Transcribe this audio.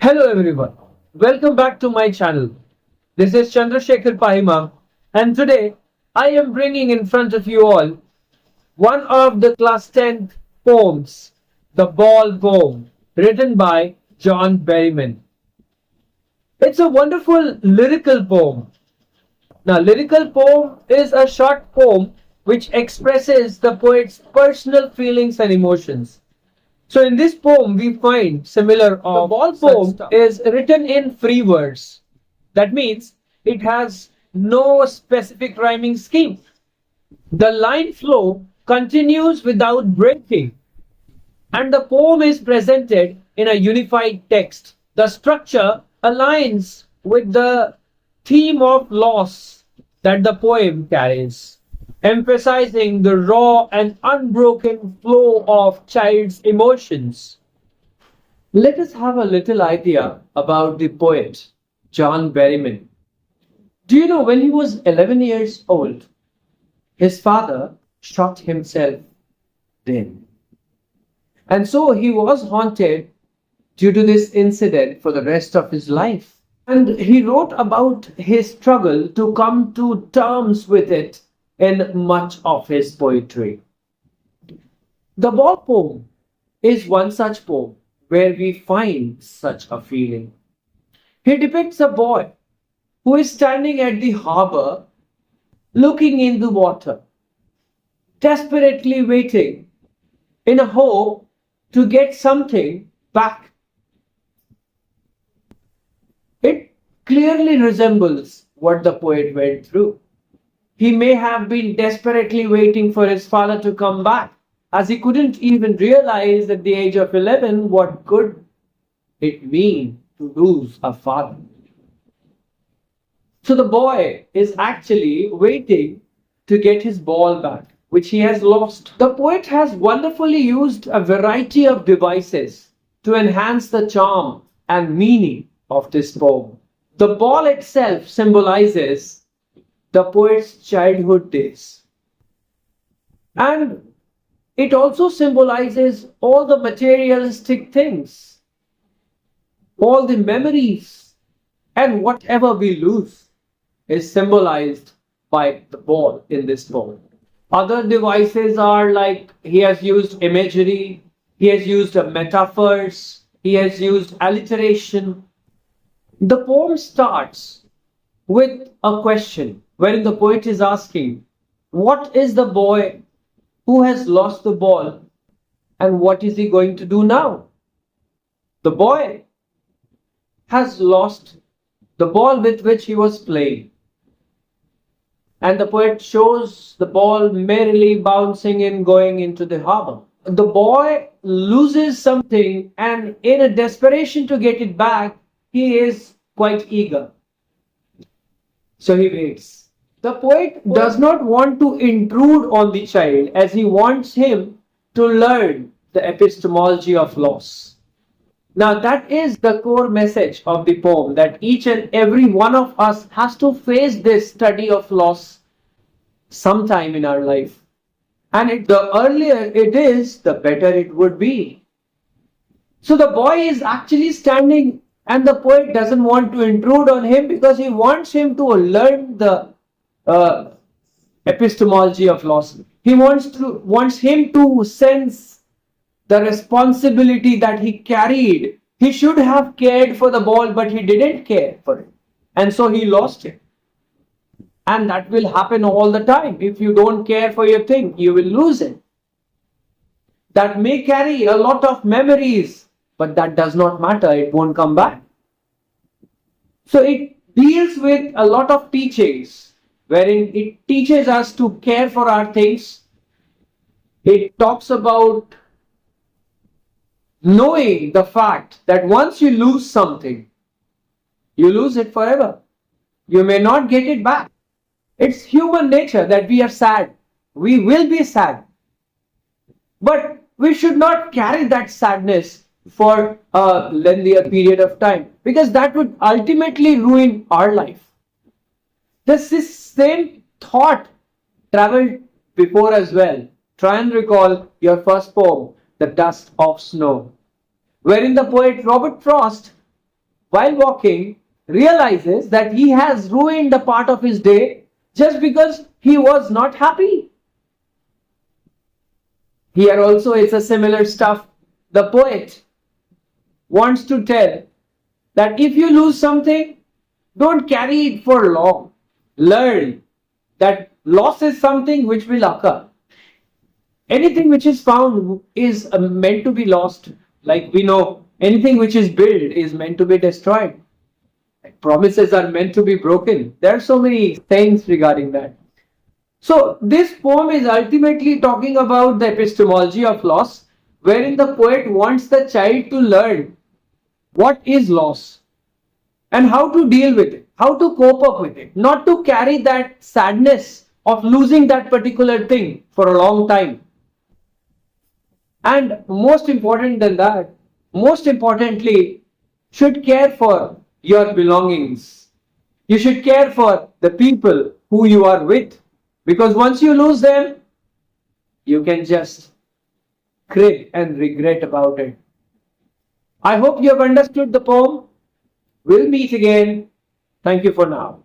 Hello everyone, welcome back to my channel. This is cspahimam1782 and today I am bringing in front of you all one of the class 10 poems, the Ball Poem, written by John Berryman. It's a wonderful lyrical poem. Now, lyrical poem is a short poem which expresses the poet's personal feelings and emotions. So in this poem, we find similar of the ball poem is written in free verse. That means it has no specific rhyming scheme. The line flow continues without breaking, and the poem is presented in a unified text. The structure aligns with the theme of loss that the poem carries, emphasizing the raw and unbroken flow of child's emotions. Let us have a little idea about the poet John Berryman. Do you know when he was 11 years old, his father shot himself dead? And so he was haunted due to this incident for the rest of his life. And he wrote about his struggle to come to terms with it in much of his poetry. The Ball poem is one such poem where we find such a feeling. He depicts a boy who is standing at the harbor looking in the water, desperately waiting in a hope to get something back. It clearly resembles what the poet went through. He may have been desperately waiting for his father to come back, as he couldn't even realize at the age of 11 what could it mean to lose a father. So the boy is actually waiting to get his ball back, which he has lost. The poet has wonderfully used a variety of devices to enhance the charm and meaning of this poem. The ball itself symbolizes the poet's childhood days. And it also symbolizes all the materialistic things, all the memories, and whatever we lose is symbolized by the ball in this poem. Other devices are like he has used imagery, he has used metaphors, he has used alliteration. The poem starts with a question wherein the poet is asking, what is the boy who has lost the ball and what is he going to do now? The boy has lost the ball with which he was playing. And the poet shows the ball merrily bouncing and going into the harbor. The boy loses something and in a desperation to get it back, he is quite eager. So he waits. The poet does not want to intrude on the child as he wants him to learn the epistemology of loss. Now that is the core message of the poem, that each and every one of us has to face this study of loss sometime in our life. And the earlier it is, the better it would be. So the boy is actually standing and the poet doesn't want to intrude on him because he wants him to learn the epistemology of loss. He wants him to sense the responsibility that he carried. He should have cared for the ball, but he didn't care for it. And so he lost it. And that will happen all the time. If you don't care for your thing, you will lose it. That may carry a lot of memories, but that does not matter. It won't come back. So it deals with a lot of teachings wherein it teaches us to care for our things. It talks about knowing the fact that once you lose something, you lose it forever. You may not get it back. It's human nature that we are sad. We will be sad. But we should not carry that sadness for a lengthier period of time, because that would ultimately ruin our life. This same thought traveled before as well. Try and recall your first poem, The Dust of Snow, wherein the poet Robert Frost while walking, realizes that he has ruined a part of his day just because he was not happy. Here also it's a similar stuff. The poet wants to tell that if you lose something, don't carry it for long. Learn that loss is something which will occur. Anything which is found is meant to be lost. Like we know, anything which is built is meant to be destroyed. Promises are meant to be broken. There are so many things regarding that. So this poem is ultimately talking about the epistemology of loss, wherein the poet wants the child to learn what is loss and how to deal with it, how to cope up with it, not to carry that sadness of losing that particular thing for a long time. And most important than that, most importantly, should care for your belongings. You should care for the people who you are with, because once you lose them, you can just crib and regret about it. I hope you have understood the poem. We'll meet again. Thank you for now.